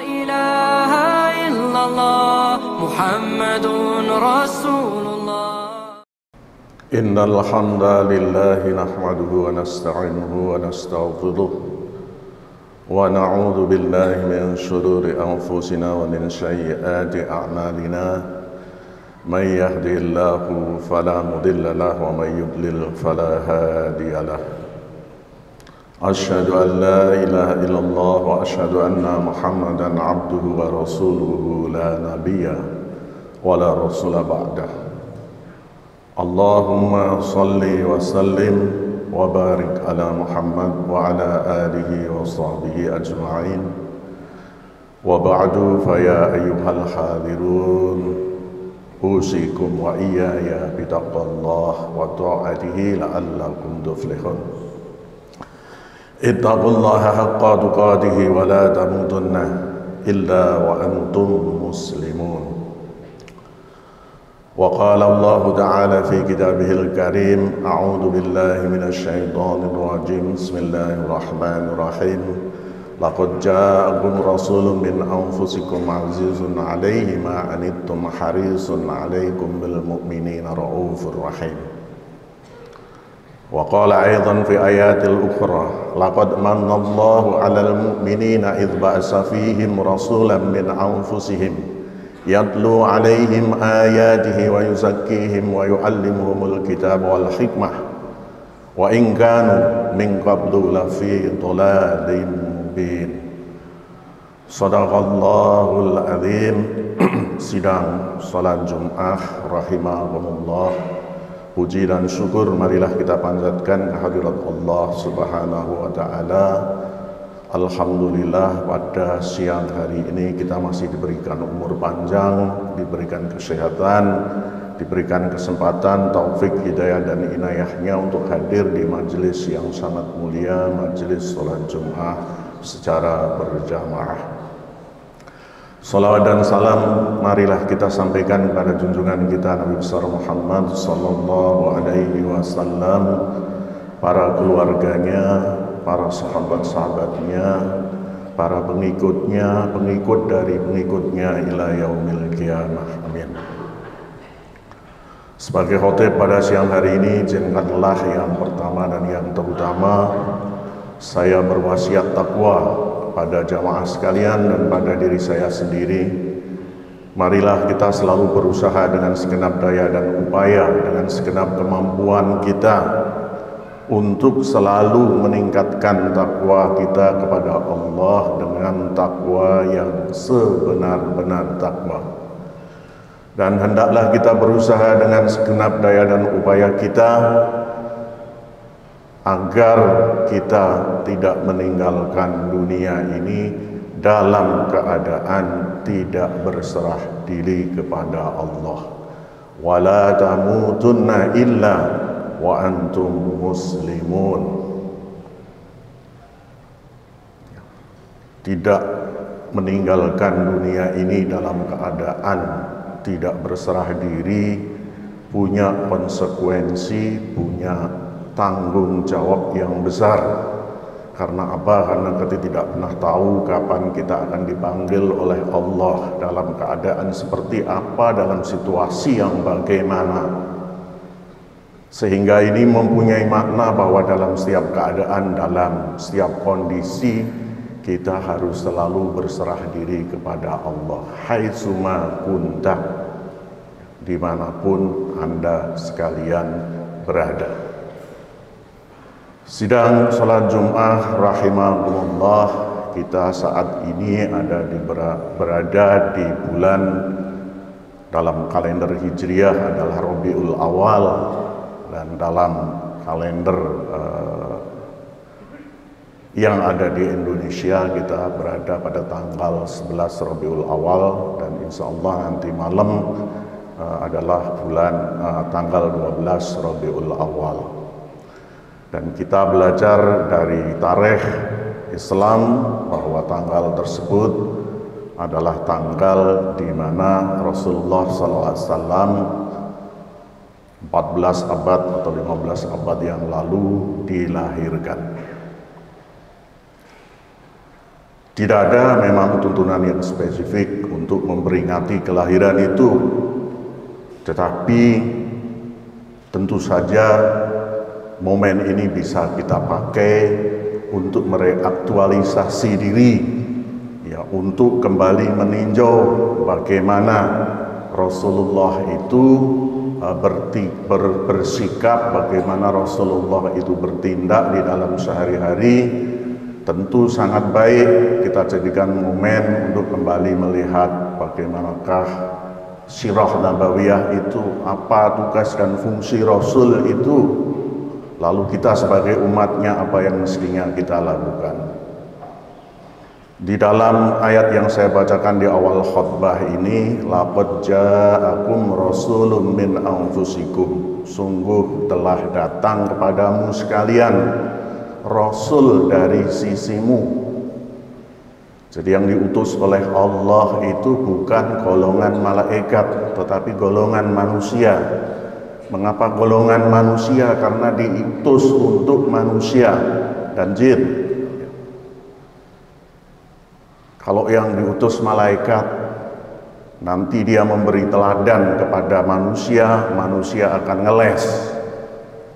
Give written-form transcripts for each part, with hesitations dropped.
إله إلا الله محمد رسول الله. إن الحمد لله نحمده ونستعينه ونستغفره ونعوذ بالله من شرور أنفسنا ومن سيئات أعمالنا من يهده الله فلا مضل له ومن يضلل فلا هادي له. أشهد أن لا إله إلا الله وأشهد أن محمدا عبده ورسوله لا نبي ولا رسول بعده. اللهم صل وسلم وبارك على محمد وعلى آله وصحبه أجمعين. وبعد فيا أيها الحاضرون أوصيكم وإياي بتقوى الله وطاعته لعلكم تفلحون. اتقوا الله حق تقاته ولا تموتن إلا وأنتم مسلمون. وقال الله تعالى في كتابه الكريم: أعوذ بالله من الشيطان الرجيم. بسم الله الرحمن الرحيم. لقد جاءكم رسول من أنفسكم عزيز عليه ما عنتم حريص عليكم بالمؤمنين رؤوف رحيم. وقال أيضا في آيات الأخرى: لقد من الله على المؤمنين إذ بعث فيهم رسولا من أنفسهم يتلو عليهم آياته ويزكيهم ويعلمهم الكتاب والحكمة وإن كانوا من قبل لفي ضلال مبين. Sadaqallahul azim. Sidang salat Jumat rahimakumullah. Puji dan syukur marilah kita panjatkan kehadirat Allah Subhanahu wa taala. Alhamdulillah pada siang hari ini kita masih diberikan umur panjang, diberikan kesehatan, diberikan kesempatan, taufik, hidayah dan inayahnya untuk hadir di majelis yang sangat mulia, majelis salat Jumat secara berjamaah. Salawat dan salam marilah kita sampaikan kepada junjungan kita Nabi besar Muhammad sallallahu alaihi wasallam, para keluarganya, para sahabat-sahabatnya, para pengikutnya, pengikut dari pengikutnya ila yaumil qiyamah. Amin. Sebagai khotib pada siang hari ini, izinkanlah yang pertama dan yang terutama saya berwasiat takwa pada jamaah sekalian dan pada diri saya sendiri. Marilah kita selalu berusaha dengan segenap daya dan upaya, dengan segenap kemampuan kita untuk selalu meningkatkan takwa kita kepada Allah dengan takwa yang sebenar-benar takwa. Dan hendaklah kita berusaha dengan segenap daya dan upaya kita agar kita tidak meninggalkan dunia ini dalam keadaan tidak berserah diri kepada Allah. Wala tamutunna illa wa antum muslimun. Tidak meninggalkan dunia ini dalam keadaan tidak berserah diri, punya konsekuensi, punya tanggung jawab yang besar. Karena apa? Karena kita tidak pernah tahu kapan kita akan dipanggil oleh Allah, dalam keadaan seperti apa, dalam situasi yang bagaimana. Sehingga ini mempunyai makna bahwa dalam setiap keadaan, dalam setiap kondisi, kita harus selalu berserah diri kepada Allah. Haitsuma kunta, dimanapun Anda sekalian berada. Sidang salat Jumat rahimakumullah, kita saat ini berada di bulan dalam kalender Hijriah adalah Rabiul Awal, dan dalam kalender yang ada di Indonesia kita berada pada tanggal 11 Rabiul Awal, dan insya Allah nanti malam adalah bulan tanggal 12 Rabiul Awal. Dan kita belajar dari tarikh Islam bahwa tanggal tersebut adalah tanggal di mana Rasulullah SAW 14 abad atau 15 abad yang lalu dilahirkan. Tidak ada memang tuntunan yang spesifik untuk memperingati kelahiran itu, tetapi tentu saja momen ini bisa kita pakai untuk mereaktualisasi diri, ya, untuk kembali meninjau bagaimana Rasulullah itu bersikap, bagaimana Rasulullah itu bertindak di dalam sehari-hari. Tentu sangat baik kita jadikan momen untuk kembali melihat bagaimanakah sirah nabawiyah itu, apa tugas dan fungsi Rasul itu, lalu kita sebagai umatnya apa yang mestinya kita lakukan. Di dalam ayat yang saya bacakan di awal khutbah ini, laqad ja'akum rasulun min anfusikum, sungguh telah datang kepadamu sekalian Rasul dari sisimu. Jadi yang diutus oleh Allah itu bukan golongan malaikat, tetapi golongan manusia. Mengapa golongan manusia? Karena diutus untuk manusia dan jin. Kalau yang diutus malaikat, nanti dia memberi teladan kepada manusia, manusia akan ngeles.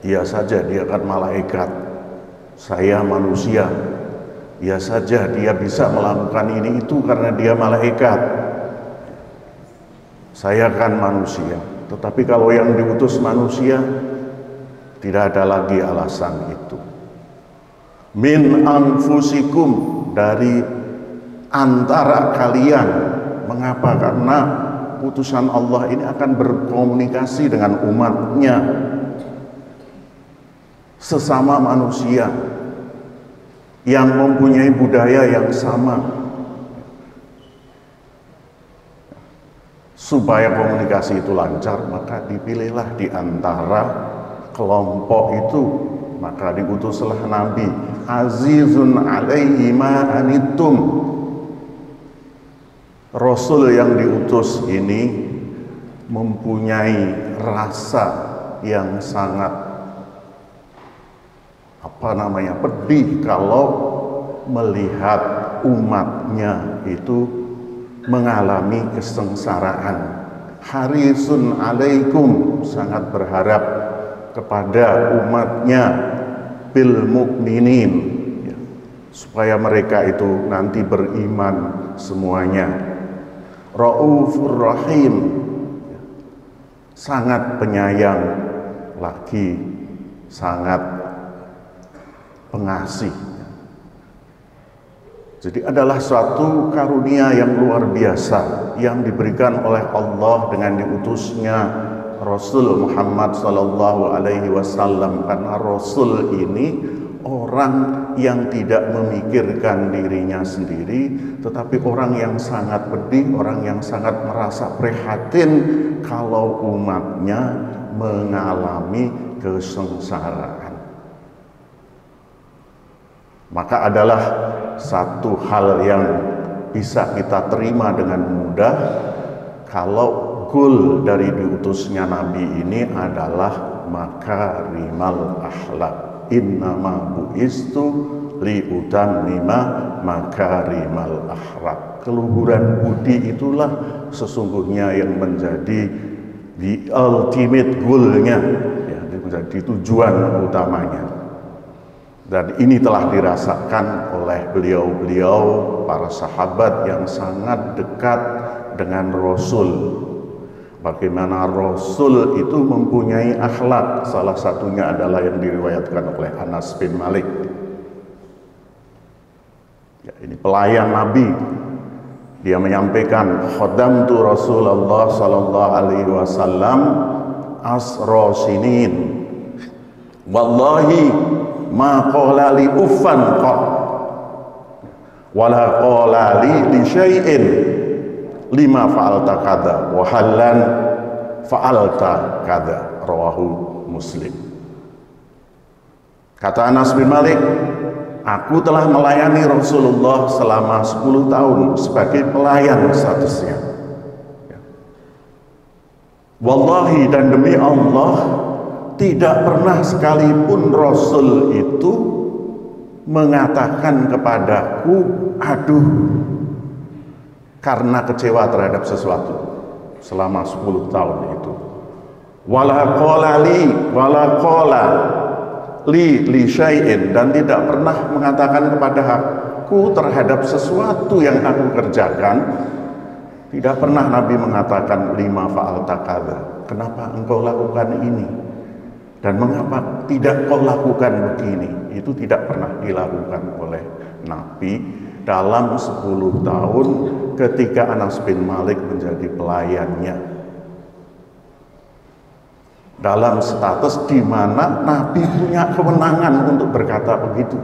Iya saja dia kan malaikat, saya manusia. Ya saja dia bisa melakukan ini itu karena dia malaikat. Saya kan manusia. Tetapi kalau yang diutus manusia, tidak ada lagi alasan itu. Min anfusikum, dari antara kalian. Mengapa? Karena utusan Allah ini akan berkomunikasi dengan umatnya, sesama manusia yang mempunyai budaya yang sama. Supaya komunikasi itu lancar, maka dipilihlah di antara kelompok itu, maka diutuslah Nabi. Azizun alaihi ma anittum. Rasul yang diutus ini mempunyai rasa yang sangat pedih kalau melihat umatnya itu mengalami kesengsaraan. Harisun alaikum, sangat berharap kepada umatnya, bil mukminin, ya, supaya mereka itu nanti beriman semuanya. Raufur rahim, ya, sangat penyayang, lagi sangat pengasih. Jadi adalah suatu karunia yang luar biasa yang diberikan oleh Allah dengan diutusnya Rasul Muhammad sallallahu alaihi wasallam, karena Rasul ini orang yang tidak memikirkan dirinya sendiri, tetapi orang yang sangat pedih, orang yang sangat merasa prihatin kalau umatnya mengalami kesengsaraan. Maka adalah satu hal yang bisa kita terima dengan mudah kalau goal dari diutusnya Nabi ini adalah makarimal akhlak. Innama bu'istu liutammima makarimal akhlak. Keluhuran budi itulah sesungguhnya yang menjadi the ultimate goal-nya, ya, menjadi tujuan utamanya. Dan ini telah dirasakan oleh beliau-beliau para sahabat yang sangat dekat dengan Rasul. Bagaimana Rasul itu mempunyai akhlak, salah satunya adalah yang diriwayatkan oleh Anas bin Malik. Ya, ini pelayan Nabi. Dia menyampaikan, khadamtu Rasulullah sallallahu alaihi wasallam asra sinin. Wallahi ma qala li uffan qat wala qala li syai'in lima fa'alta kadza wa halan fa'alta kadza, rawahu Muslim. Kata Anas bin Malik, aku telah melayani Rasulullah selama 10 tahun sebagai pelayan statusnya. Wallahi, dan demi Allah, tidak pernah sekalipun Rasul itu mengatakan kepadaku, aduh, karena kecewa terhadap sesuatu selama 10 tahun itu. Wala qala li syai'in, dan tidak pernah mengatakan kepada aku terhadap sesuatu yang aku kerjakan. Tidak pernah Nabi mengatakan lima fa'alta kadza, kenapa engkau lakukan ini dan mengapa tidak kau lakukan begini. Itu tidak pernah dilakukan oleh Nabi dalam 10 tahun ketika Anas bin Malik menjadi pelayannya, dalam status di mana Nabi punya kewenangan untuk berkata begitu.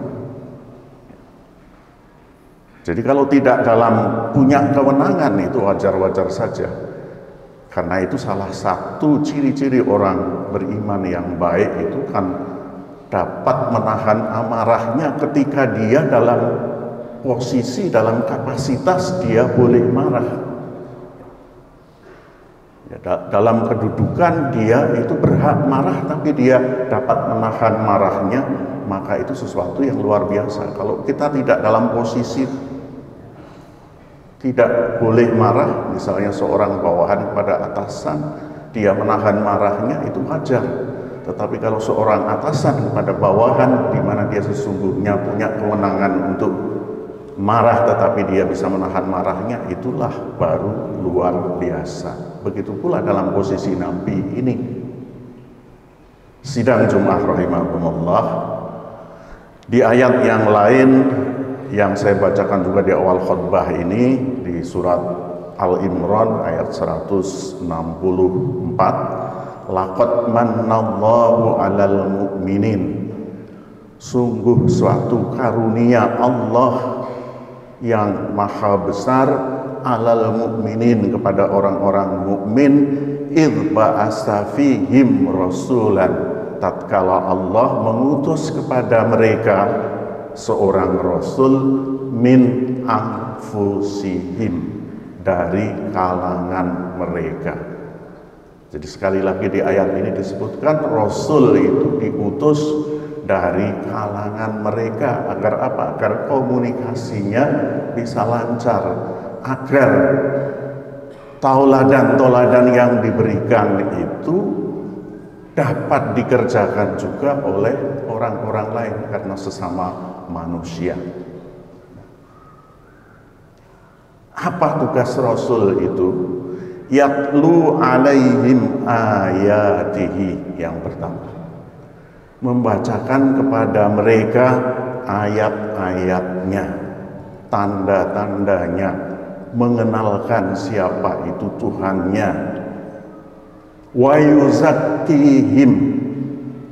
Jadi kalau tidak dalam punya kewenangan itu wajar-wajar saja. Karena itu salah satu ciri-ciri orang beriman yang baik itu kan dapat menahan amarahnya ketika dia dalam posisi, dalam kapasitas dia boleh marah. Ya, dalam kedudukan dia itu berhak marah, tapi dia dapat menahan marahnya, maka itu sesuatu yang luar biasa. Kalau kita tidak dalam posisi tidak boleh marah, misalnya seorang bawahan kepada atasan, dia menahan marahnya, itu wajar. Tetapi kalau seorang atasan kepada bawahan, di mana dia sesungguhnya punya kewenangan untuk marah, tetapi dia bisa menahan marahnya, itulah baru luar biasa. Begitu pula dalam posisi Nabi ini. Sidang Jumat rahimahumullah, di ayat yang lain yang saya bacakan juga di awal khutbah ini, di surat Al-Imran ayat 164, laqad mannallahu 'alal mu'minin, sungguh suatu karunia Allah yang maha besar, 'alal mu'minin, kepada orang-orang mukmin, idh ba'asa fihim rasulan, tatkala Allah mengutus kepada mereka seorang rasul, min anfusihim, dari kalangan mereka. Jadi sekali lagi di ayat ini disebutkan rasul itu diutus dari kalangan mereka. Agar apa? Agar komunikasinya bisa lancar, agar tauladan-tauladan yang diberikan itu dapat dikerjakan juga oleh orang-orang lain karena sesama manusia. Apa tugas Rasul itu? Yatlu alaihim ayatihi, yang pertama, membacakan kepada mereka ayat-ayatnya, tanda-tandanya, mengenalkan siapa itu Tuhannya. Wa yuzakkihim,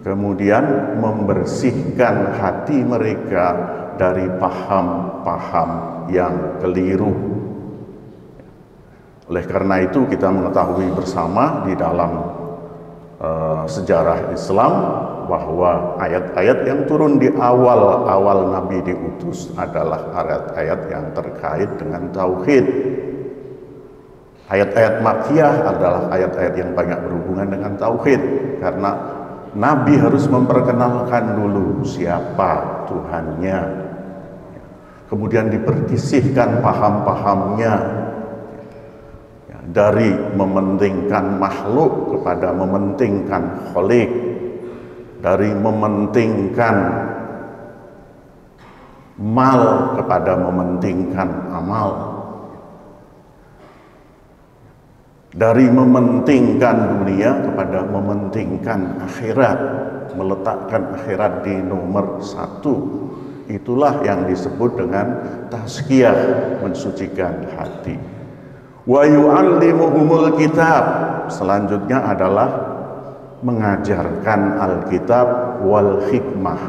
kemudian membersihkan hati mereka dari paham-paham yang keliru. Oleh karena itu kita mengetahui bersama di dalam sejarah Islam bahwa ayat-ayat yang turun di awal-awal Nabi diutus adalah ayat-ayat yang terkait dengan tauhid. Ayat-ayat Makkiyah adalah ayat-ayat yang banyak berhubungan dengan tauhid, karena Nabi harus memperkenalkan dulu siapa Tuhannya, kemudian diperkisihkan paham-pahamnya, dari mementingkan makhluk kepada mementingkan Khalik, dari mementingkan mal kepada mementingkan amal, dari mementingkan dunia kepada mementingkan akhirat, meletakkan akhirat di nomor 1. Itulah yang disebut dengan tazkiyah, mensucikan hati. Wa yu'allimuhumul kitab, selanjutnya adalah mengajarkan Alkitab wal hikmah,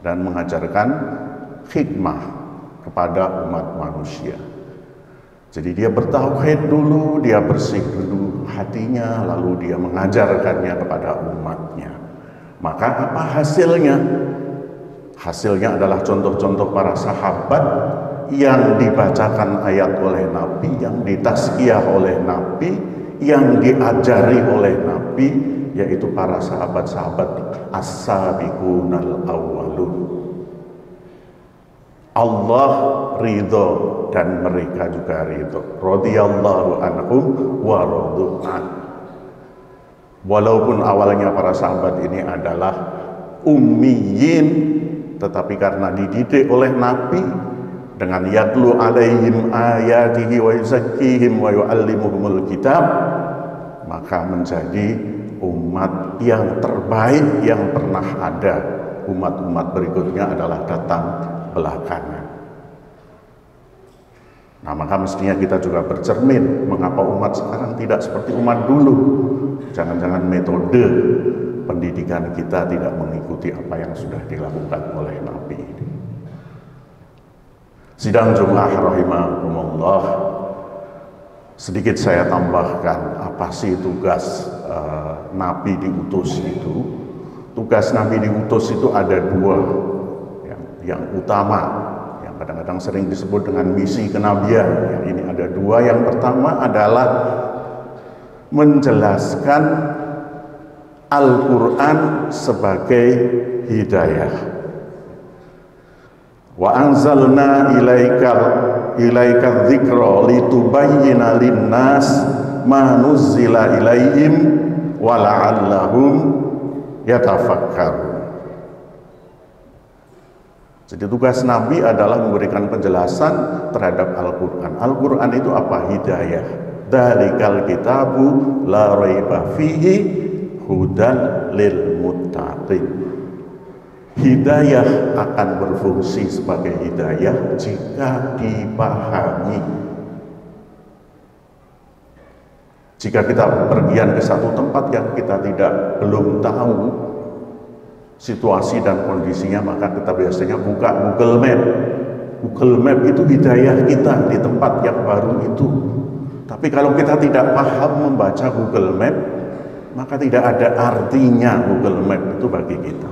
dan mengajarkan hikmah kepada umat manusia. Jadi dia bertauhid dulu, dia bersih dulu hatinya, lalu dia mengajarkannya kepada umatnya. Maka apa hasilnya? Hasilnya adalah contoh-contoh para sahabat yang dibacakan ayat oleh Nabi, yang ditazkiyah oleh Nabi, yang diajari oleh Nabi, yaitu para sahabat-sahabat as-sabiqunal awwalun. Allah ridho dan mereka juga ridho. Radhiyallahu anhum wa radu'an. Walaupun awalnya para sahabat ini adalah ummiyin, tetapi karena dididik oleh Nabi dengan yatlu alaihim ayatihi wa yuzakkihim wa yu'allimuhumul kitab, maka menjadi umat yang terbaik yang pernah ada. Umat-umat berikutnya adalah datang belakangan. Nah, maka mestinya kita juga bercermin mengapa umat sekarang tidak seperti umat dulu. Jangan-jangan metode pendidikan kita tidak mengikuti apa yang sudah dilakukan oleh Nabi ini. Sidang Jumat rahimakumullah, sedikit saya tambahkan apa sih tugas Nabi diutus itu. Tugas Nabi diutus itu ada dua yang utama, yang kadang-kadang sering disebut dengan misi kenabian. Yang ini ada dua. Yang pertama adalah menjelaskan Al-Quran sebagai hidayah. Wa anzalna ilaika dzikra litubayyina linnas ma nuzzila ilaihim wa la'allahum yatafakkarun. Jadi tugas Nabi adalah memberikan penjelasan terhadap Al-Quran. Al-Quran itu apa? Hidayah. Dzalikal kitabu la raiba fihi hudan lil muttaqin. Hidayah akan berfungsi sebagai hidayah jika dipahami. Jika kita pergian ke satu tempat yang kita belum tahu situasi dan kondisinya, maka kita biasanya buka Google Map. Google Map itu hidayah kita di tempat yang baru itu. Tapi kalau kita tidak paham membaca Google Map, maka tidak ada artinya Google Map itu bagi kita.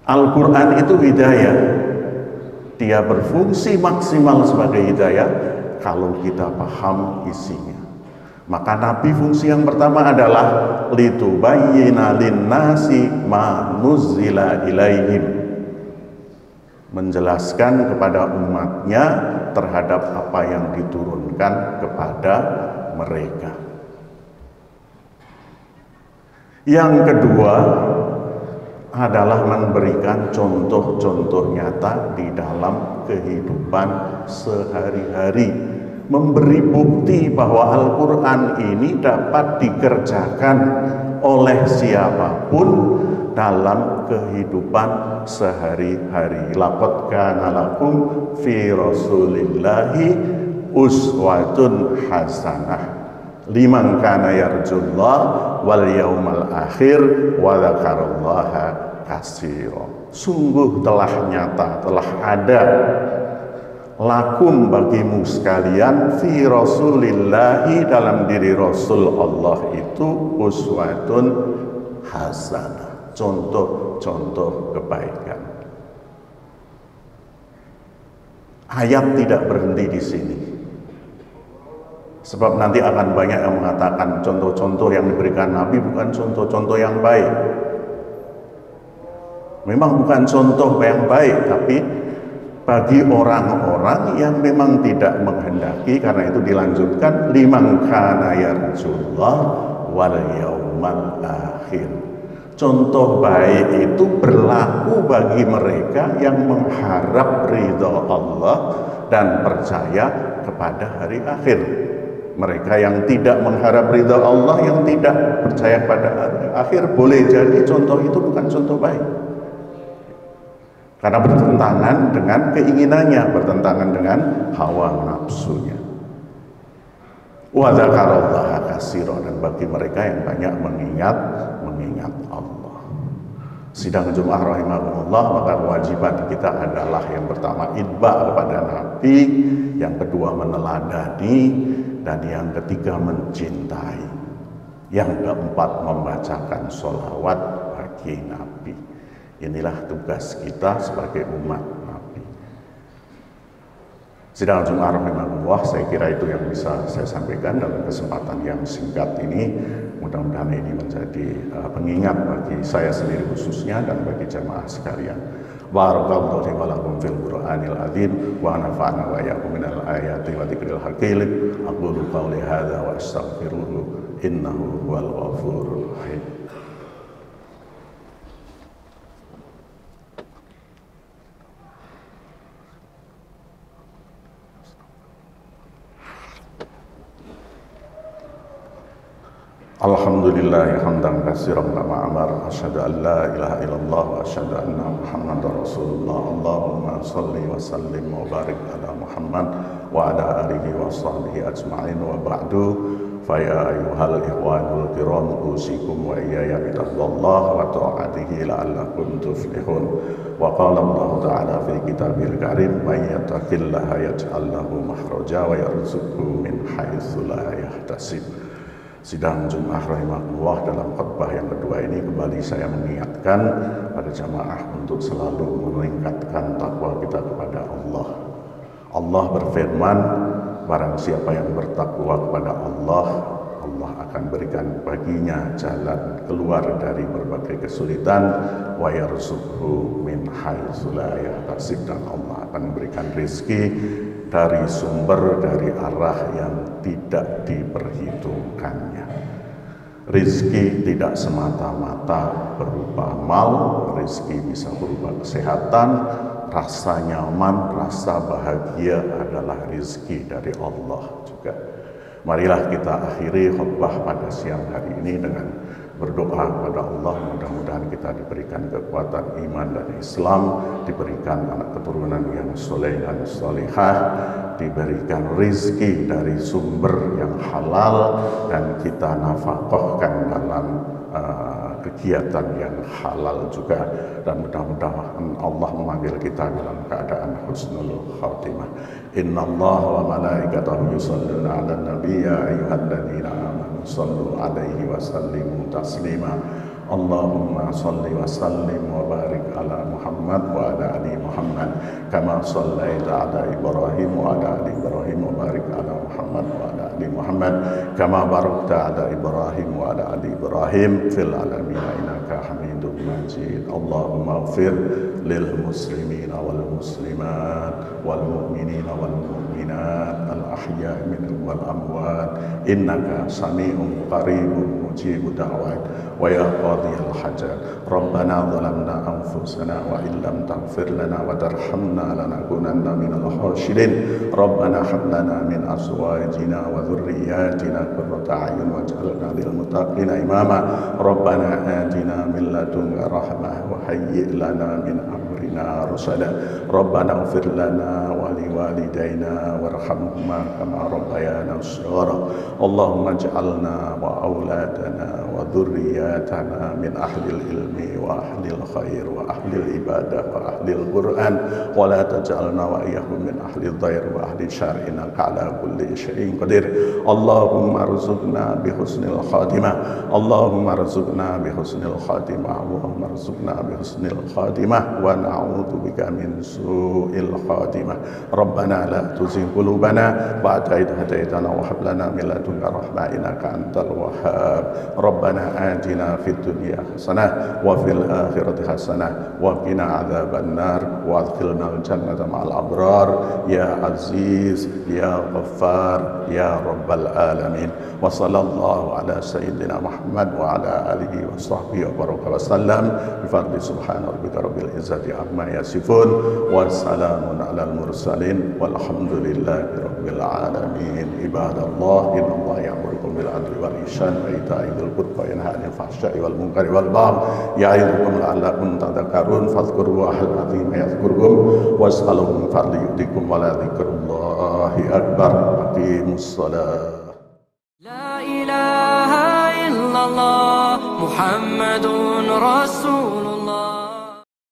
Al-Quran itu hidayah. Dia berfungsi maksimal sebagai hidayah kalau kita paham isinya. Maka Nabi fungsi yang pertama adalah litubayyina linnasi ma nuzzila ilaihim, menjelaskan kepada umatnya terhadap apa yang diturunkan kepada mereka. Yang kedua adalah memberikan contoh-contoh nyata di dalam kehidupan sehari-hari, memberi bukti bahwa Al-Quran ini dapat dikerjakan oleh siapapun dalam kehidupan sehari-hari. Laqad kana lakum fi rasulillahi uswatun hasanah liman kana yarjullah wal yaumal akhir wa dzakarallaha katsira. Sungguh telah nyata, telah ada lakum bagimu sekalian fi rasulillahi, dalam diri Rasul Allah itu uswatun hasanah, contoh-contoh kebaikan. Ayat tidak berhenti di sini, sebab nanti akan banyak yang mengatakan contoh-contoh yang diberikan Nabi bukan contoh-contoh yang baik. Memang bukan contoh yang baik, tapi bagi orang-orang yang memang tidak menghendaki, karena itu dilanjutkan liman kana yarjullah wal yaumal akhir. Contoh baik itu berlaku bagi mereka yang mengharap ridha Allah dan percaya kepada hari akhir. Mereka yang tidak mengharap ridha Allah, yang tidak percaya pada hari akhir, boleh jadi contoh itu bukan contoh baik, karena bertentangan dengan keinginannya, bertentangan dengan hawa nafsunya. Wa dzakarallaha katsira, dan bagi mereka yang banyak mengingat Allah. Sidang Jumat rahimahumullah, maka kewajiban kita adalah yang pertama itba kepada Nabi, yang kedua meneladani, dan yang ketiga mencintai, yang keempat membacakan sholawat bagi Nabi. Inilah tugas kita sebagai umat Nabi. Sidang Jumat rahimahullah, saya kira itu yang bisa saya sampaikan dalam kesempatan yang singkat ini. Mudah-mudahan ini menjadi pengingat bagi saya sendiri khususnya dan bagi jemaah sekalian. Barakallahu li wa lakum fil Qur'anil azim wa nafa'ana wa iyyakum minal ayati wa dzikril hakim. Aqulu qawli hadza wa astaghfiruhu innahu huwal ghafurur rahim. Alhamdulillah hamdan katsiran kama amar, asyhadu an la ilaha illallah wa asyhadu anna Muhammadar Rasulullah. Allahumma shalli wa sallim wa barik ala Muhammad wa ala alihi wa sahbihi ajma'in wa ba'du. Fa ya ayyuhal ikhwanul kiram, usikum wa iyaya bitaqwallah wa ta'atihi la'allakum tuflihun. Wa qala Allah ta'ala fi kitabil karim, may yattaqillaha yaj'al lahu makhraja wa yarzuqhu min haitsu la yahtasib. Sidang Jumat rahimahullah, dalam khutbah yang kedua ini kembali saya mengingatkan pada jamaah untuk selalu meningkatkan takwa kita kepada Allah. Allah berfirman, barang siapa yang bertakwa kepada Allah, Allah akan berikan baginya jalan keluar dari berbagai kesulitan, wa yarzuqhu min haitsu la yahtasib, dan Allah akan memberikan rezeki dari sumber, dari arah yang tidak diperhitungkannya. Rezeki tidak semata-mata berupa mal, rezeki bisa berupa kesehatan, rasa nyaman, rasa bahagia adalah rezeki dari Allah juga. Marilah kita akhiri khutbah pada siang hari ini dengan berdoa kepada Allah, mudah-mudahan kita diberikan kekuatan iman dan Islam, diberikan anak keturunan yang soleh dan solehah, diberikan rizki dari sumber yang halal, dan kita nafkahkan dalam kegiatan yang halal juga, dan mudah-mudahan Allah memanggil kita dalam keadaan husnul khatimah. Innallaha wa malaikatahu yusholluna 'alan nabiy, ya ayyuhalladzina amanu shallu 'alaihi wa sallimu taslima. Allahumma shalli wa sallim wa barik ala Muhammad wa ala ali Muhammad kama shallaita ala Ibrahim wa ala ali Ibrahim, wa barik ala Muhammad wa ala ali Muhammad kama barakta ala Ibrahim wa ala ali Ibrahim fil alamin innaka Hamidum Majid. Allahumma ighfir lil muslimina wal muslimat wal mu'minina wal mu'minat al ahya'i minhum wal amwat innaka sami'un qaribun mujibud da'wat wa ya qadiyal hajat. Rabbana zalamna anfusana wa illam taghfir lana wa tarhamna lanakunanna minal khasirin. Rabbana hab lana min azwajina wa dhurriyyatina qurrata a'yun waj'alna lil muttaqina imama. Rabbana atina min ladunka rahmah wa hayyi' lana min amrina rasada. Rabbana ighfir lana wa liwalidayna warhamhuma kama rabbayana shaghara. Allahumma ij'alna wa auladana wa dhurriyyatana min ahlil ilmi wa ahlil khair wa ahlil ibadah wa ahlil Qur'an, wa la taj'alna wa iyyahum min ahlil dhair wa ahlil syarr, innaka ala kulli syai'in qadir. Allahumma rzuqna bi husnil khatimah. Allahumma rzuqna bi husnil khatimah. Allahumma rzuqna bi husnil khatimah wa na'udzu bika min su'il khatimah. Rabbana la tuzigh qulubana ba'da idh hadaitana wa hab lana min ladunka rahmah innaka antal wahhab. Rabbana atina fid dunya hasanah wa fil akhirati hasanah wa qina adzaban nar wa adkhilnal jannata ma'al abrar ya aziz ya ghaffar ya rabbal alamin. Wa sallallahu ala sayyidina Muhammad wa ala alihi wa sahbihi wa baraka wa sallam bi fadli subhana rabbika rabbil izzati amma yasifun wa salamun alal mursalin walhamdulillahi rabbil alamin. Ibadallah, innallaha ya'murukum bil adli wal ihsan wa ita'i dzil qurba wa yanha 'anil fahsya'i wal munkari wal baghi ya'idukum la'allakum tadhakkarun. Fadhkurullahal 'azima yadhkurkum was'aluhu min fadli yu'tikum wa la dzikrullahi akbar. Aqimus shalah. La ilaha illallah Muhammadun Rasul